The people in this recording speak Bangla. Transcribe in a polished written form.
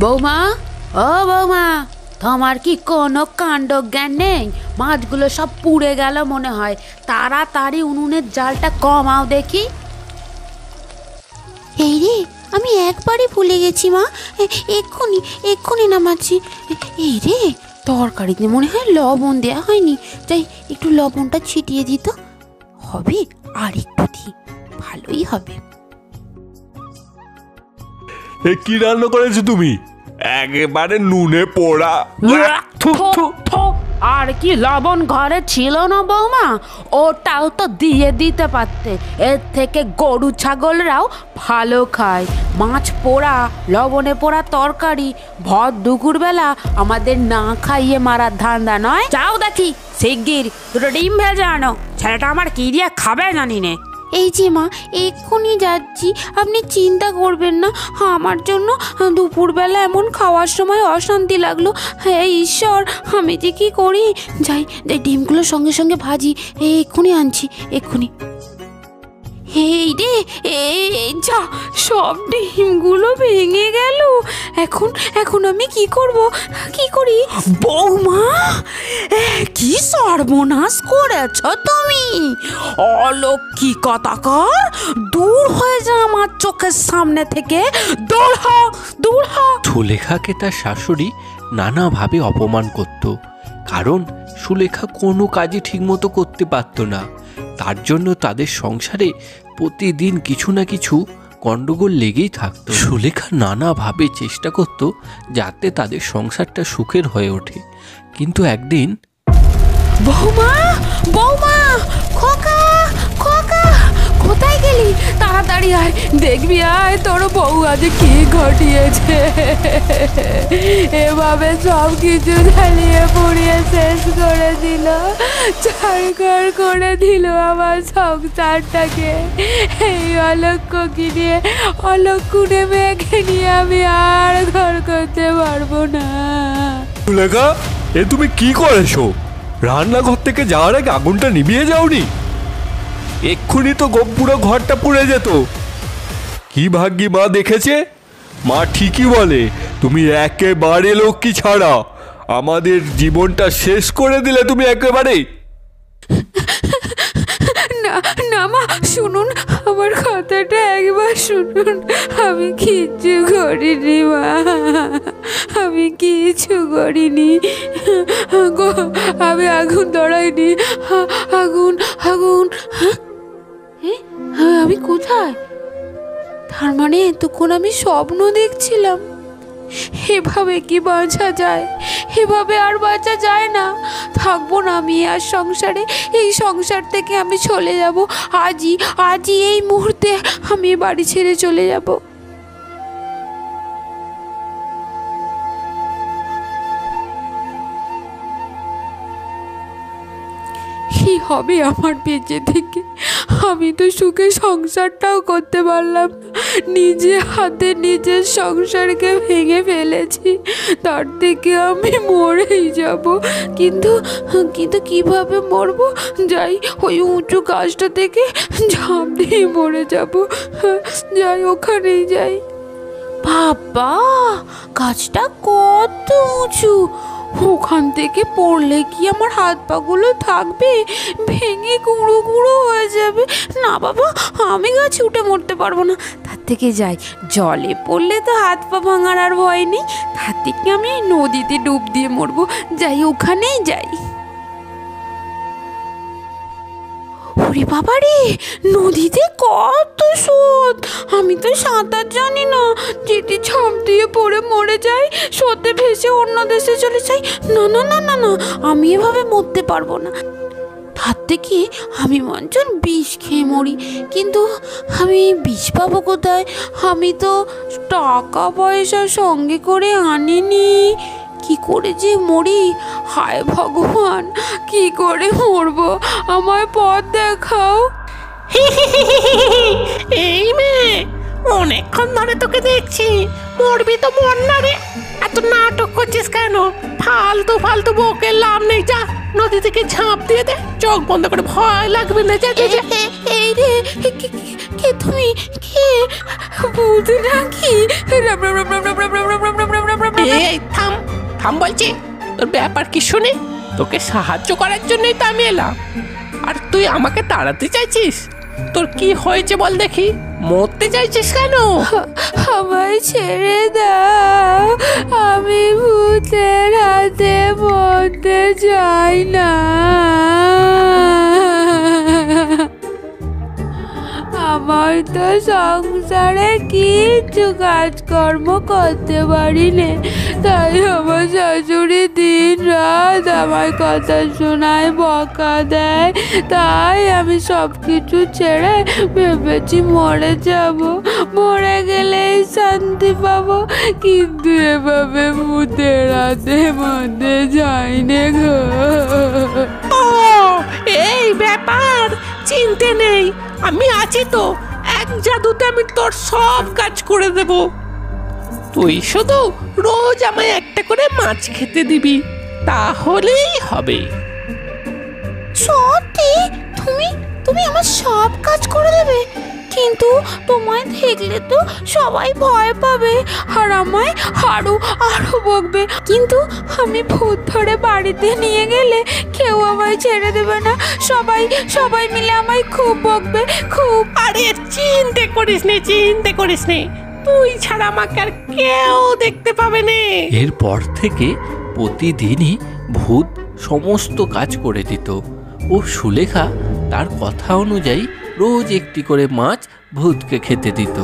বৌমা, ও বৌমা, তোমার কি কোনো কাণ্ড জ্ঞান নেই? মাছগুলো সব পুড়ে গেল মনে হয়। তাড়াতাড়ি উনুনের জালটা কমাও দেখি। এই রে, আমি একবারই ভুলে গেছি মা, এক্ষুনি এক্ষুনি নামাচ্ছি। এই রে, তরকারিতে মনে হয় লবণ দেওয়া হয়নি, যাই একটু লবণটা ছিটিয়ে দিত। হবে, আর একটু দিই, ভালোই হবে। কি রান্না করেছো তুমি? একেবারে নুনে পোড়া। আর কি লবণ ঘরে ছিল না বৌমা? ওটাও তো দিয়ে দিতে পারতে। এর থেকে গরু ছাগলরাও ভালো খায়। মাছ পোড়া, লবণে পোড়া তরকারি ভর দুপুরবেলা আমাদের না খাইয়ে মারার ধান্দা নয়। যাও দেখি শিগগির দুটো ডিম ভেজে আনো। ছেলেটা আমার কি দিয়ে খাবে জানি নে। এই যে মা, এক্ষুনি যাচ্ছি, আপনি চিন্তা করবেন না। আমার জন্য দুপুরবেলা এমন খাওয়ার সময় অশান্তি লাগলো। হ্যাঁ ঈশ্বর, আমি যে কি করি। যাই যাই, ডিমগুলো সঙ্গে সঙ্গে ভাজি, এক্ষুনি আনছি, এক্ষুনি। এই রে, এই যা, সব ডিমগুলো ভেঙে গেল। এখন এখন আমি কি করব, কি করি? বৌমা, কি সর্বনাশ করেছ তুমি! অলক্ষী কথাকার, দূর হয়ে যা আমার চোখের সামনে থেকে। দূর হ, দূর হ। সুলেখাকে তার শাশুড়ি নানাভাবে অপমান করত, কারণ সুলেখা কোনো কাজই ঠিকমতো করতে পারত না। তার জন্য তাদের সংসারে প্রতিদিন কিছু না কিছু গণ্ডগোল লেগেই থাকতো। সুলেখা নানাভাবে চেষ্টা করত যাতে তাদের সংসারটা সুখের হয়ে ওঠে, কিন্তু একদিন বৌমা, বৌমা, খোকা, খোকা, কোথায় গেলি? তাড়াতাড়ি আয়, দেখবি আয় তোর বউ আজ কি ঘটিয়েছে। এভাবে সব কিছু জ্বালিয়ে পুড়িয়ে শেষ করে দিল, ছাড়খাড় করে দিল আমার সংসারটাকে। এই অলক্ষ্যকে নিয়ে, অলক্ষণে মেয়েকে নিয়ে আমি আর ঘর করতে পারবো না। সুলেখা, এ তুমি কি করেছো? রান্নাঘর থেকে যাওয়ার আগে আগুনটা নিভিয়ে যাওনি? এক্ষুনি তো পুরো ঘরটা পুড়ে যেত। কি ভাগ্যি মা দেখেছে। মা ঠিকই বলে, তুমি একেবারে লক্ষ্মী ছাড়া। আমাদের জীবনটা শেষ করে দিলে তুমি একেবারে। না না মা, শুনুন, আমার কথাটা একবার শুনুন। আমি কিচ্ছু করিনি মা, আমি কিছু করিনি। আমি আগুন ধরাইনি। আগুন, আগুন, আমি কোথায়? তার মানে এতক্ষণ আমি স্বপ্ন দেখছিলাম। এভাবে কি বাঁচা যায়? এভাবে আর বাঁচা যায় না। থাকবো না আমি আর সংসারে। এই সংসার থেকে আমি চলে যাব আজই, আজই এই মুহূর্তে আমি বাড়ি ছেড়ে চলে যাব। কি হবে আমার বেঁচে থেকে? আমি তো সুখে সংসারটাও করতে পারলাম না, নিজে হাতে নিজের সংসারকে ভেঙে ফেলেছি। তার থেকে আমি মরেই যাব। কিন্তু কিন্তু কিভাবে মরবো? যাই, ওই উঁচু গাছটা থেকে ঝাঁপ দিয়ে মরে যাব। যাই, ওখানেই যাই। বাবা, গাছটা কত উঁচু! ওখান থেকে পড়লে কি আমার হাত পাগুলো থাকবে? ভেঙে গুঁড়ো গুঁড়ো হয়ে যাবে। না বাবা, আমি গাছে উঠে মরতে পারবো না। তার থেকে যাই, জলে পড়লে তো হাত পা ভাঙার আর ভয় নেই। তার থেকে আমি নদীতে ডুব দিয়ে মরবো। যাই, ওখানেই যাই। ওরে বাবা রে, নদীতে কত স্রোত! আমি তো সাঁতার জানি না, যদি ঝাঁপ দিয়ে পড়ে মরে যাই, স্রোতে ভেসে অন্য দেশে চলে যাই। না না না না না, আমি এভাবে মরতে পারবো না। তার থেকে আমি মঞ্চন বিষ খেয়ে মরি। কিন্তু আমি বিষ পাবো কোথায়? আমি তো টাকা পয়সা সঙ্গে করে আনিনি। কি করে যে মরি? হায় ভগবান, কি করে মরবো? আমায় পথ দেখাও। এই মেয়ে, অনেকক্ষণ ধরে তোকে দেখছি, মরবি তো মর না রে, এত নাটক করছিস কেন? ফালতু ফালতু বকে লাভ নেই, যা নদী থেকে ঝাঁপ দিয়ে দে, চোখ বন্ধ করে, ভয় লাগবে না। যা যা, যা। এই রে, কে তুমি? কে ভূত নাকি? এই থাম থাম বলছি, তোর ব্যাপার কি শুনি? তোকে সাহায্য করার জন্যই তো আমি এলাম, আর তুই আমাকে তাড়াতে চাইছিস? তোর কি হয়েছে বল দেখি, মরতে চাইছিস কেন? আমায় ছেড়ে দাও, আমি ভূতের হাতে মরতে চাই না। আমার তো সংসারে কিচ্ছু কাজকর্ম করতে পারি নে, তাই আমার শাশুড়ি দিন রাত আমার কথা শোনায়, বকা দেয়, তাই আমি সব কিছু ছেড়ে ভেবেছি মরে যাব, মরে গেলেই শান্তি পাবো, কিন্তু এভাবে ভূতের হাতে মরতে যাই নে গো। ও এই ব্যাপার, চিন্তে নেই, আমি আছি তো, এক জাদুতে আমি তোর সব কাজ করে দেব। তুই শুধু রোজ আমায় একটা করে মাছ খেতে দিবি, তাহলেই হবে। সত্যি? তুমি তুমি আমার সব কাজ করে দেবে? কিন্তু তোমায় দেখলে তো সবাই ভয় পাবে, আর আমায় আরো বকবে, কিন্তু আমি ভূত ধরে বাড়িতে নিয়ে গেলে কেউ আমায় ছেড়ে দেবে না, সবাই মিলে আমায় খুব বকবে, খুব। আরে চিন্তে করিস নে, চিন্তে করিস নে, তুই ছাড়া আমাকে আর কেউ দেখতে পাবে না। এরপর থেকে প্রতিদিনই ভূত সমস্ত কাজ করে দিত ও সুলেখা তার কথা অনুযায়ী রোজ একটি করে মাছ ভূতকে খেতে দিত।